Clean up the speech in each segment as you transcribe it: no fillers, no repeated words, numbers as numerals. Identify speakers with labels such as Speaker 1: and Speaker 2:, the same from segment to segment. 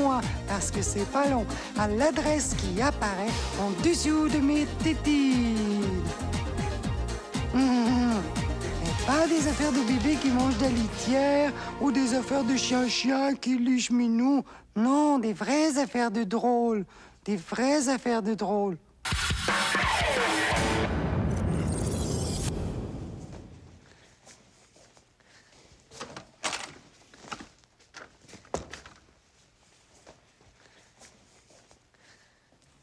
Speaker 1: moi, parce que c'est pas long, à l'adresse qui apparaît en dessous de mes tétines. Et pas des affaires de bébés qui mangent de la litière ou des affaires de chien-chien qui lichent minou. Non, des vraies affaires de drôles. Des vraies affaires de drôles.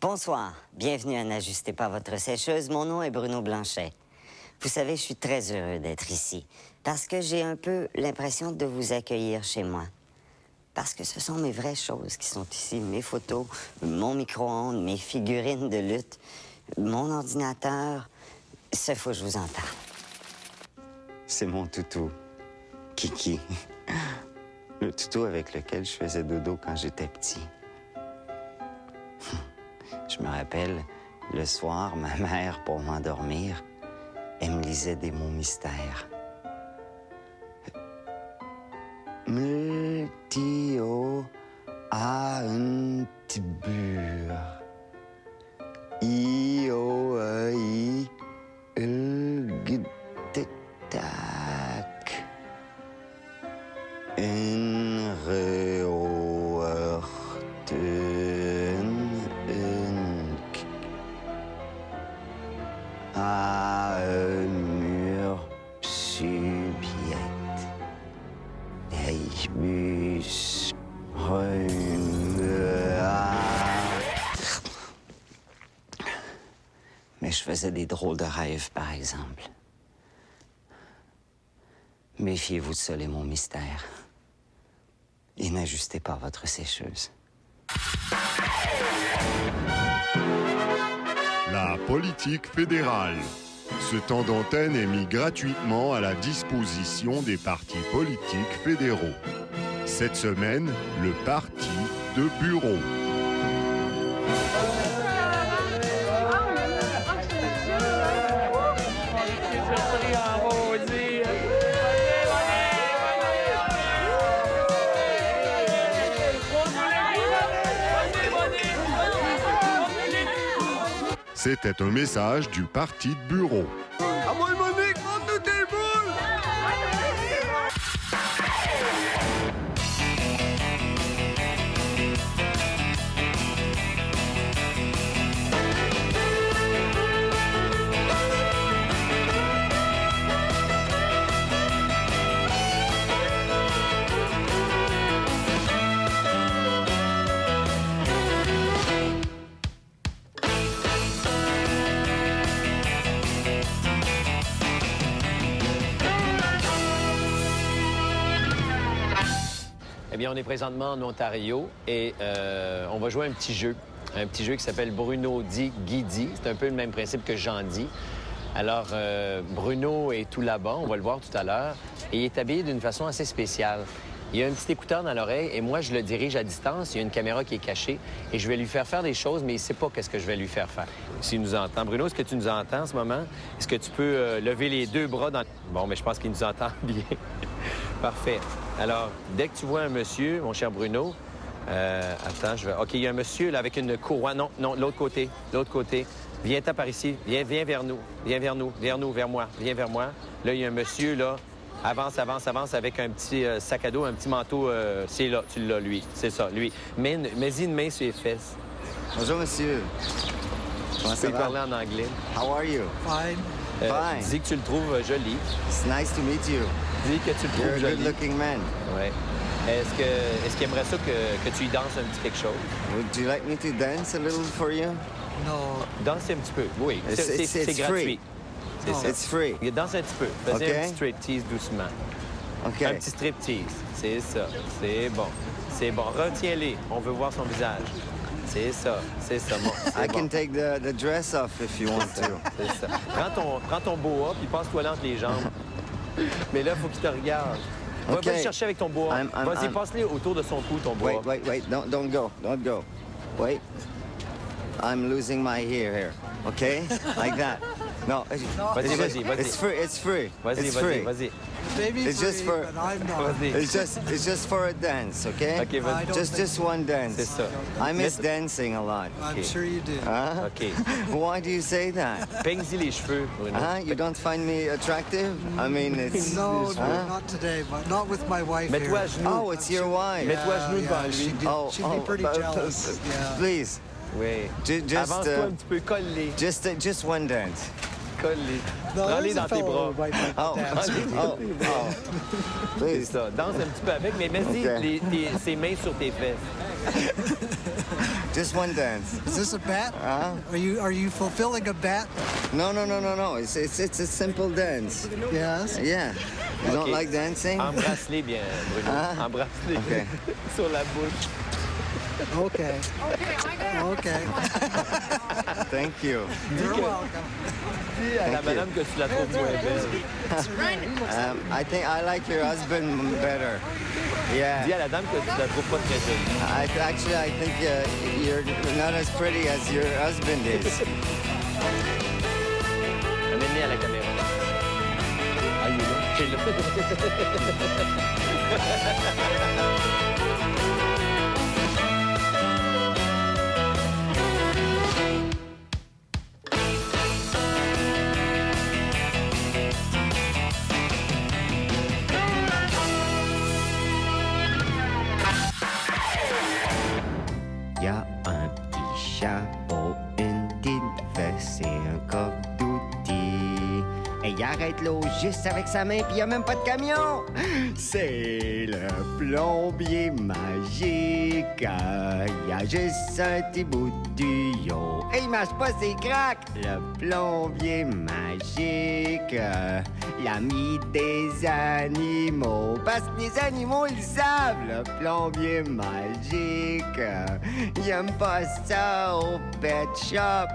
Speaker 2: Bonsoir, bienvenue à N'ajustez pas votre sécheuse. Mon nom est Bruno Blanchet. Vous savez, je suis très heureux d'être ici parce que j'ai un peu l'impression de vous accueillir chez moi. Parce que ce sont mes vraies choses qui sont ici, mes photos, mon micro-ondes, mes figurines de lutte, mon ordinateur. Ce faut que je vous en parle. C'est mon toutou, Kiki. Le toutou avec lequel je faisais dodo quand j'étais petit. Je me rappelle, le soir, ma mère, pour m'endormir, elle me lisait des mots mystères. Multio a un tibur. I tic-tac. In à un mur subject. Bus Mais je faisais des drôles de rêves, par exemple. Méfiez-vous de ça, les mots mystères. Et n'ajustez pas votre sécheuse.
Speaker 3: La politique fédérale. Ce temps d'antenne est mis gratuitement à la disposition des partis politiques fédéraux. Cette semaine, le parti de bureau. C'était un message du parti de bureau.
Speaker 4: À moi, Monique, monte tes boules!
Speaker 5: Eh bien, on est présentement en Ontario et on va jouer un petit jeu qui s'appelle Bruno dit Guidi. C'est un peu le même principe que Jean dit. Alors, Bruno est tout là-bas, on va le voir tout à l'heure, et il est habillé d'une façon assez spéciale. Il a un petit écouteur dans l'oreille et moi, je le dirige à distance. Il y a une caméra qui est cachée et je vais lui faire faire des choses, mais il ne sait pas qu'est-ce que je vais lui faire faire. S'il nous entend. Bruno, est-ce que tu nous entends en ce moment? Est-ce que tu peux lever les deux bras dans... Bon, mais je pense qu'il nous entend bien. Parfait. Alors, dès que tu vois un monsieur, mon cher Bruno, attends, je vais... OK, il y a un monsieur là avec une courroie. Non, l'autre côté, l'autre côté. Viens-t'en par ici. Viens vers nous. Viens vers nous, vers moi. Viens vers moi. Là, il y a un monsieur, là. Avance avec un petit sac à dos, un petit manteau. C'est là, tu l'as, lui. C'est ça, lui. Mets-y une main sur les fesses.
Speaker 2: Bonjour, monsieur. Comment ça va?
Speaker 5: Tu peux parler en anglais.
Speaker 2: How are you?
Speaker 1: Fine.
Speaker 2: Fine.
Speaker 5: Dis que tu le trouves joli.
Speaker 2: It's nice to meet you.
Speaker 5: Dis que tu le
Speaker 2: You're
Speaker 5: trouves
Speaker 2: a
Speaker 5: joli.
Speaker 2: good-looking man.
Speaker 5: Ouais. Est-ce qu'il aimerait ça que tu y danses un petit quelque chose?
Speaker 2: Would you like me to dance a little for you?
Speaker 1: No.
Speaker 5: Danse un petit peu, oui.
Speaker 2: It's
Speaker 5: C'est gratuit. C'est ça.
Speaker 2: It's free.
Speaker 5: Danse un petit peu. Fais
Speaker 2: OK.
Speaker 5: un petit striptease doucement.
Speaker 2: OK.
Speaker 5: Un petit striptease. C'est ça. C'est bon. C'est bon. Retiens-les. On veut voir son visage. C'est ça. C'est ça. Bon,
Speaker 2: I can take the dress off if you want to.
Speaker 5: C'est ça. Prends ton boa, puis passe-toi là entre les jambes. Mais là, il faut qu'il te regarde.
Speaker 2: OK.
Speaker 5: Va le chercher avec ton boa. Vas-y,
Speaker 2: I'm-
Speaker 5: passe-le autour de son cou, ton boa.
Speaker 2: Wait. Don't go. Don't go. Wait. I'm losing my hair here. Okay? Like that. No.
Speaker 5: Vas-y.
Speaker 2: It's free. It's free.
Speaker 5: Vas-y,
Speaker 2: It's free.
Speaker 5: vas-y.
Speaker 6: Baby
Speaker 7: It's just for.
Speaker 6: but I'm not.
Speaker 5: Vas-y.
Speaker 7: It's just for a dance, okay?
Speaker 5: OK, vas-y.
Speaker 6: I don't
Speaker 7: Just one dance.
Speaker 5: C'est ça.
Speaker 7: I miss
Speaker 5: Mais-
Speaker 7: dancing a lot.
Speaker 6: I'm sure you do.
Speaker 5: OK.
Speaker 7: Why do you say that?
Speaker 5: Peigne-y les cheveux, Bruno.
Speaker 7: You don't find me attractive? I mean, it's.
Speaker 6: No, not today, but not with my wife
Speaker 5: Mets-toi à
Speaker 6: here.
Speaker 5: genoux.
Speaker 7: Oh, it's your wife.
Speaker 5: Mets-toi à genoux devant lui.
Speaker 6: She'd be pretty jealous. Yeah.
Speaker 7: Please,
Speaker 5: Oui.
Speaker 7: just
Speaker 5: Avance-toi un petit peu, colle-les.
Speaker 7: just one dance.
Speaker 5: Colle-les.
Speaker 6: No,
Speaker 5: Prends-les
Speaker 6: there's a
Speaker 5: dans tes
Speaker 6: fellow
Speaker 5: bras.
Speaker 6: who might like to
Speaker 7: Oh,
Speaker 6: dance.
Speaker 5: C'est
Speaker 7: please.
Speaker 5: ça. Danse un petit peu avec, mais mets-y
Speaker 7: OK.
Speaker 5: ses mains sur tes fesses.
Speaker 7: Just one dance.
Speaker 6: Is this a bet? Are you fulfilling a bet?
Speaker 7: No. It's a simple dance.
Speaker 6: Yes.
Speaker 7: Yeah. You don't
Speaker 5: OK.
Speaker 7: like dancing?
Speaker 5: Embrasse-les bien, Bruno. Embrasse-les
Speaker 7: OK.
Speaker 5: sur la bouche.
Speaker 6: Okay. Okay.
Speaker 7: Thank you.
Speaker 6: You're welcome.
Speaker 5: Dis à la
Speaker 7: Thank you.
Speaker 5: madame que tu la trouves moins belle.
Speaker 7: I think I like your husband better. Yeah.
Speaker 5: Dis à la dame que tu la trouves pas très jolie.
Speaker 7: Actually, I think you're not as pretty as your husband is.
Speaker 5: Amène-les à la caméra. Ah, il est là. C'est là.
Speaker 7: Y a un petit chapeau, une petite fesse et un coffre d'outils. Et il arrête l'eau juste avec sa main, puis y a même pas de camion. C'est le plombier magique. Y a juste un petit bout de tuyau. Et il marche pas ses craques. Le plombier magique, l'ami des animaux. Parce que les animaux, ils savent, le plombier magique. Il aime pas ça au pet shop.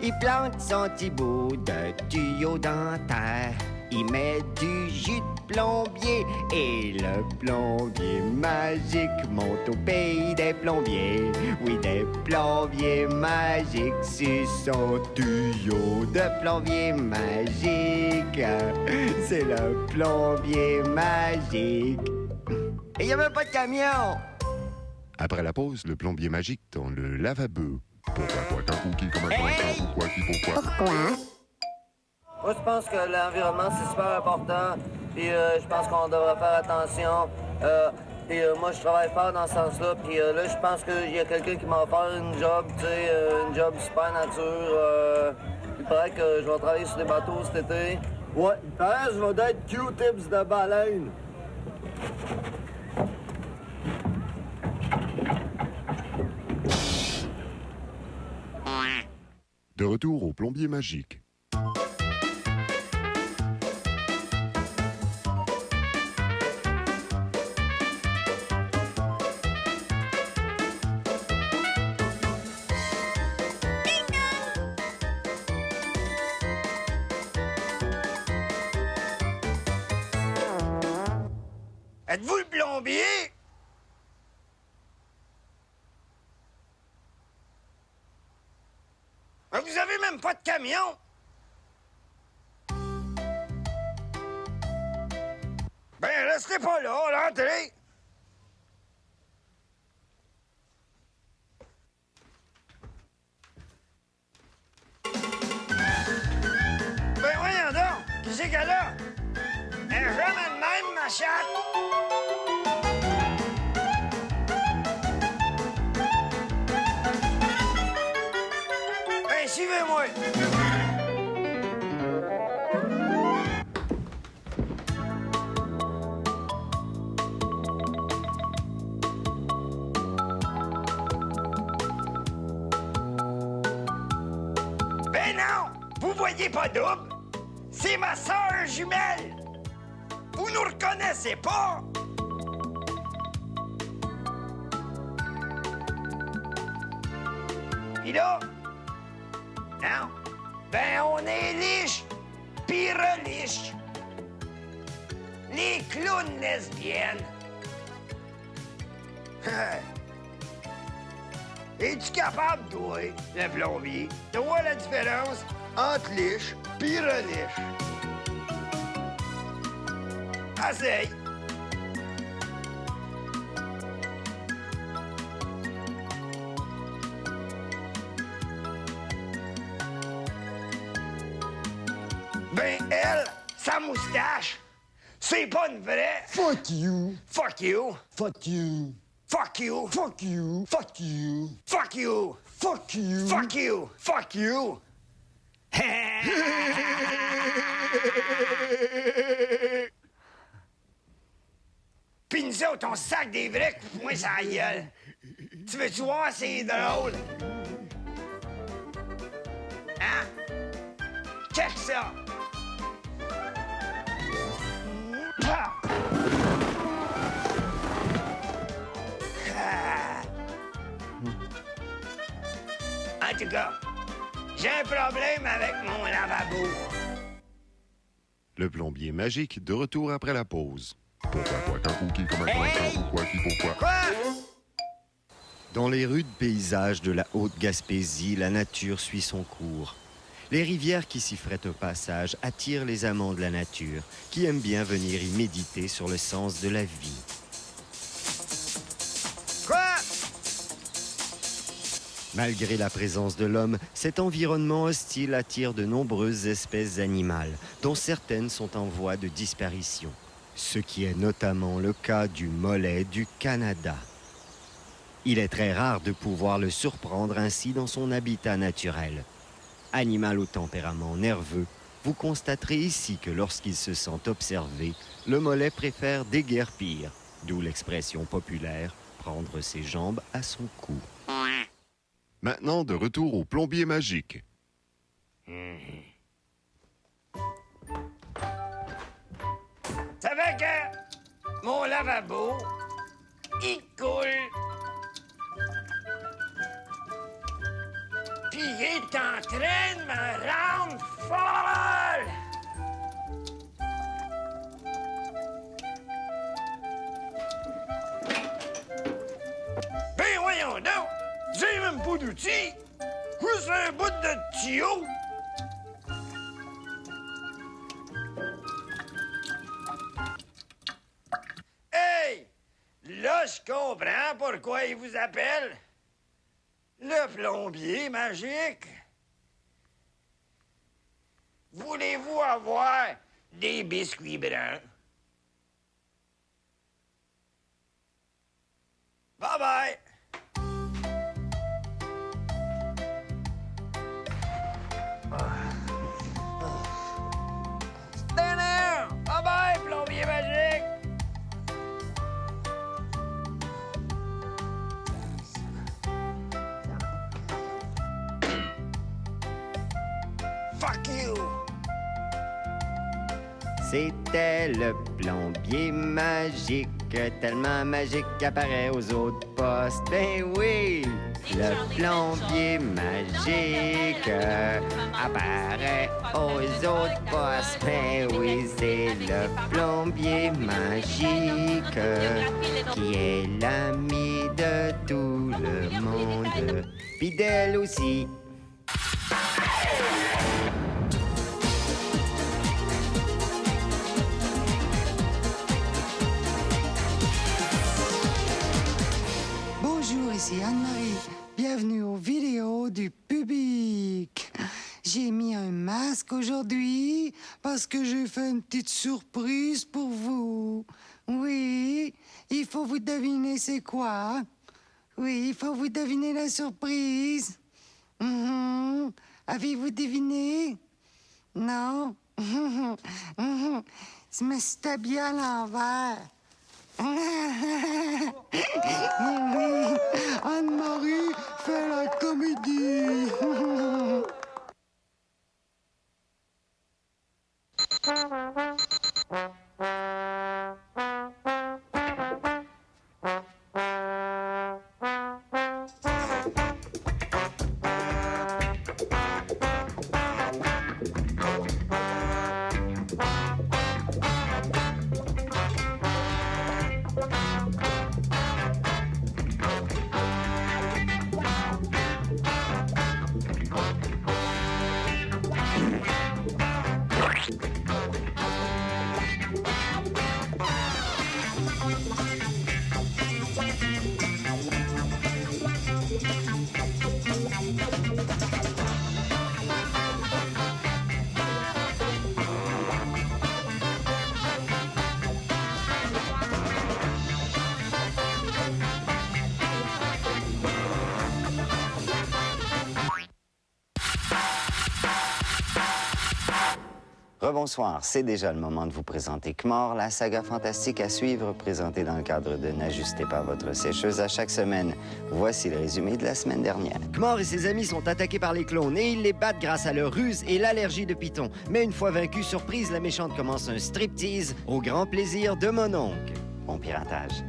Speaker 7: Il plante son petit bout de tuyau dans terre. Il met du jus de plombier et le plombier magique monte au pays des plombiers. Oui, des plombiers magiques sur son tuyau de plombier magique. C'est le plombier magique. Et il n'y a même pas de camion.
Speaker 3: Après la pause, le plombier magique dans le lavabo. Pourquoi tant qui comme un pourquoi qui pourquoi?
Speaker 7: Moi, je pense que l'environnement, c'est super important. Puis je pense qu'on devrait faire attention. Puis moi, je travaille fort dans ce sens-là. Puis là, je pense qu'il y a quelqu'un qui m'a offert une job, tu sais, une job super nature. Il paraît que je vais travailler sur des bateaux cet été.
Speaker 4: Ouais, il paraît que je vais être Q-tips de baleine.
Speaker 3: De retour au plombier magique.
Speaker 7: Êtes-vous le plombier? Mais vous avez même pas de camion? Ben, restez pas là, rentrez! Ben voyons donc, qui c'est qu'elle a? Elle est jamais de même, ma chatte! Ben, suivez-moi! Ben non! Vous voyez pas double? C'est ma sœur jumelle! Vous nous reconnaissez pas? Pis là? Non? Ben on est liche, pis reliche. Les clowns lesbiennes. Es-tu capable, toi, le plombier, de voir la différence entre liche pis reliche?
Speaker 8: Essaye. Ben, elle, sa moustache, c'est pas une vraie.
Speaker 1: Fuck you.
Speaker 8: Fuck you.
Speaker 1: Fuck you.
Speaker 8: Fuck you.
Speaker 1: Fuck you. Fuck you.
Speaker 8: Fuck you.
Speaker 1: Fuck you.
Speaker 8: Fuck you. Fuck you. Pis nous autres, on sac des vrais coups de poing sur la gueule. Tu veux-tu voir, c'est drôle? Hein? Check ça! Ah! Ah! En tout cas, j'ai un problème avec mon lavabo.
Speaker 3: Le plombier magique de retour après la pause. Pourquoi, qu'un cookie, comme un pourquoi, qui, pourquoi?
Speaker 8: Quoi?
Speaker 7: Dans les rudes paysages de la Haute-Gaspésie, la nature suit son cours. Les rivières qui s'y frottent au passage attirent les amants de la nature, qui aiment bien venir y méditer sur le sens de la vie.
Speaker 8: Quoi?
Speaker 7: Malgré la présence de l'homme, cet environnement hostile attire de nombreuses espèces animales, dont certaines sont en voie de disparition. Ce qui est notamment le cas du mollet du Canada. Il est très rare de pouvoir le surprendre ainsi dans son habitat naturel. Animal au tempérament nerveux, vous constaterez ici que lorsqu'il se sent observé, le mollet préfère déguerpir, d'où l'expression populaire « prendre ses jambes à son cou ».
Speaker 3: Maintenant, de retour au plombier magique.
Speaker 8: Ça fait que mon lavabo, il coule. Puis il est en train de me rendre folle. Ben voyons donc, j'ai même pas d'outils. Juste un bout de tuyau. Hey! Là, je comprends pourquoi il vous appelle le plombier magique. Voulez-vous avoir des biscuits bruns? Bye-bye! Bye-bye, plombier magique! Fuck you!
Speaker 7: C'était le plombier magique, tellement magique qu'apparaît aux autres postes. Ben oui, le plombier magique apparaît aux autres postes. Ben oui, c'est le plombier magique qui est l'ami de tout le monde, puis d'elle aussi.
Speaker 1: Bonjour, ici Anne-Marie. Bienvenue aux vidéos du public. J'ai mis un masque aujourd'hui parce que j'ai fait une petite surprise pour vous. Oui, il faut vous deviner c'est quoi. Oui, il faut vous deviner la surprise. Avez-vous deviné? Non? Je me suis habillée à l'envers. Oui, Anne-Marie fait la comédie.
Speaker 2: Rebonsoir, c'est déjà le moment de vous présenter Kmor, la saga fantastique à suivre, présentée dans le cadre de N'ajustez pas votre sécheuse à chaque semaine. Voici le résumé de la semaine dernière.
Speaker 7: Kmor et ses amis sont attaqués par les clones et ils les battent grâce à leur ruse et l'allergie de Python. Mais une fois vaincue, surprise, la méchante commence un striptease au grand plaisir de mon oncle.
Speaker 2: Bon piratage.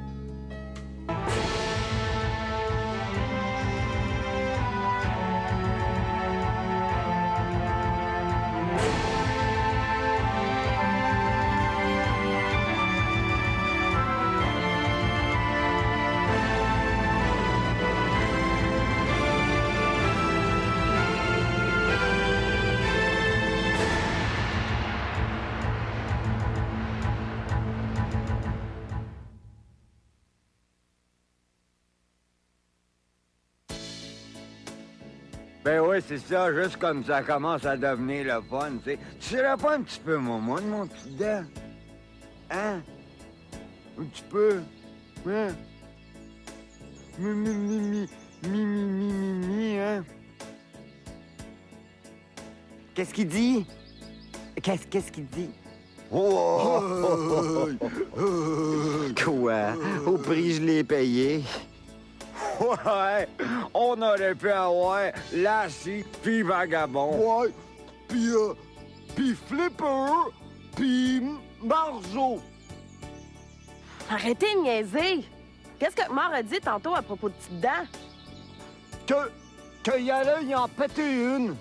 Speaker 9: Ben oui, c'est ça, juste comme ça commence à devenir le fun, tu sais. Tu serais pas un petit peu momoune, mon petit dent? Hein? Un petit peu? Hein? Hein?
Speaker 7: Qu'est-ce qu'il dit? Qu'est-ce qu'il dit?
Speaker 9: Oh!
Speaker 7: Quoi? Au prix, je l'ai payé.
Speaker 9: Ouais, on aurait pu avoir Lassie puis Vagabond. Ouais, puis Flipper, puis Marzo.
Speaker 10: Arrêtez de niaiser! Qu'est-ce que Kmor a dit tantôt à propos de Petite Dent?
Speaker 9: Qu'il allait y en péter une.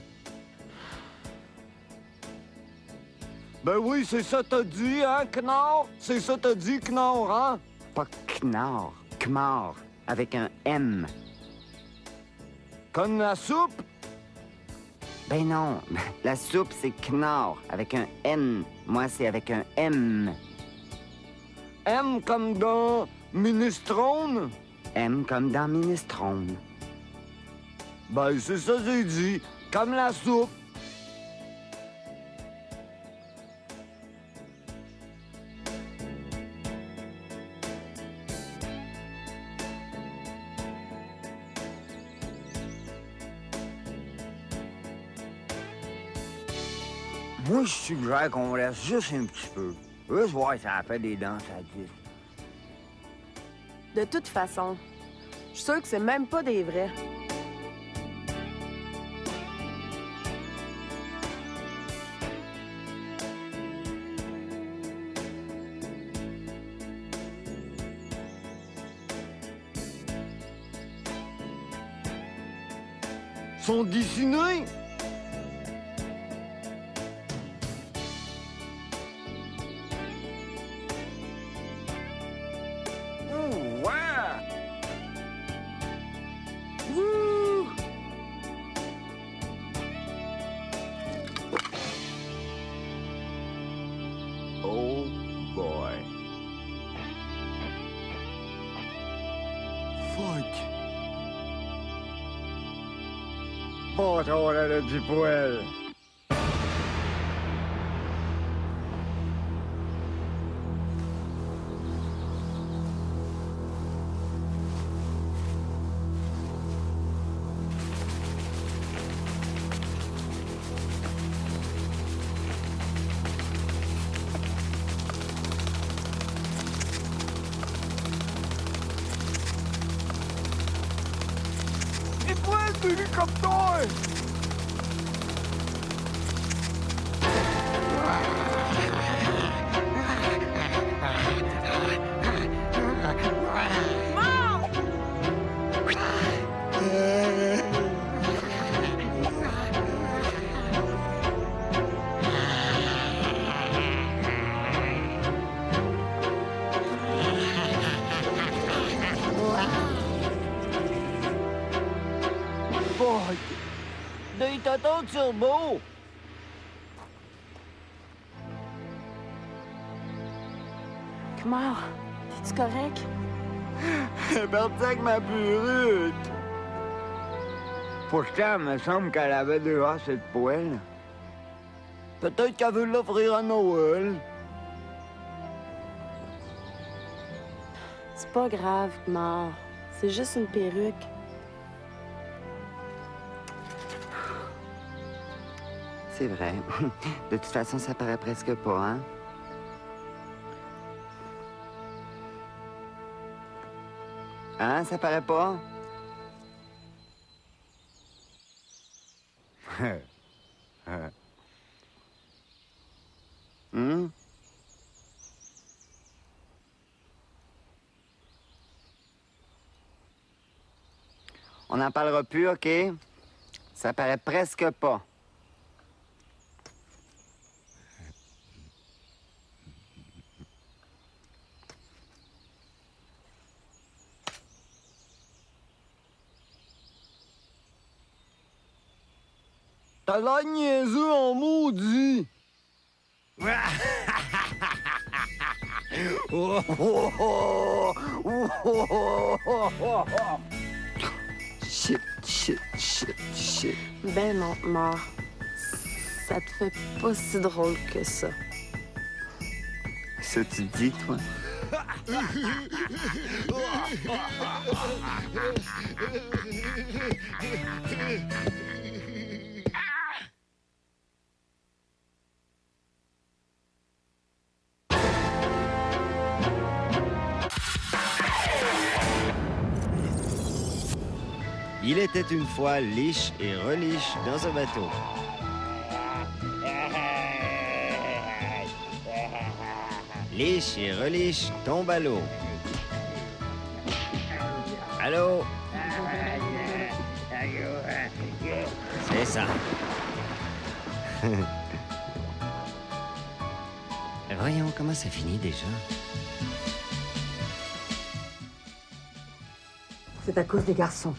Speaker 9: Ben oui, c'est ça t'as dit, hein, Knorr? C'est ça t'as dit, Knorr, hein?
Speaker 7: Pas Knorr, Kmor, avec un M.
Speaker 9: Comme la soupe?
Speaker 7: Ben non, la soupe, c'est Knorr, avec un N. Moi, c'est avec un M.
Speaker 9: M comme dans Minestrone?
Speaker 7: M comme dans Minestrone.
Speaker 9: Ben, c'est ça j'ai dit. Comme la soupe. Moi, je suggère qu'on reste juste un petit peu. Juste voir si ça a fait des danses à 10.
Speaker 10: De toute façon, je suis sûre que c'est même pas des vrais.
Speaker 9: Sont dessinés? Oh boy. Fuck. Bâtard à la du poêle. Hélicoptère! Des totons turbo!
Speaker 10: Kmor, es-tu correct?
Speaker 9: Elle est partie avec ma perruque! Pourtant, il me semble qu'elle avait déjà cette poêle. Peut-être qu'elle veut l'offrir à Noël.
Speaker 10: C'est pas grave, Kmor. C'est juste une perruque.
Speaker 7: c'est vrai. De toute façon, ça paraît presque pas, hein? Hein, ça paraît pas? Hum? On n'en parlera plus, OK? Ça paraît presque pas.
Speaker 9: T'as l'air niaiseux en maudit!
Speaker 7: Shit.
Speaker 10: Ben non, mort. Ça te fait pas si drôle que ça.
Speaker 7: Ça, tu te dis, toi? Il était une fois liche et reliche dans un bateau. Liche et reliche tombe à l'eau. Allô? C'est ça. Voyons comment ça finit déjà.
Speaker 11: C'est à cause des garçons.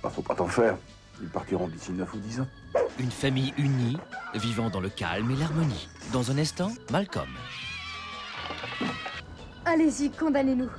Speaker 12: Bah, faut pas t'en faire. Ils partiront d'ici 9 ou 10 ans.
Speaker 13: Une famille unie, vivant dans le calme et l'harmonie. Dans un instant, Malcolm.
Speaker 14: Allez-y, condamnez-nous.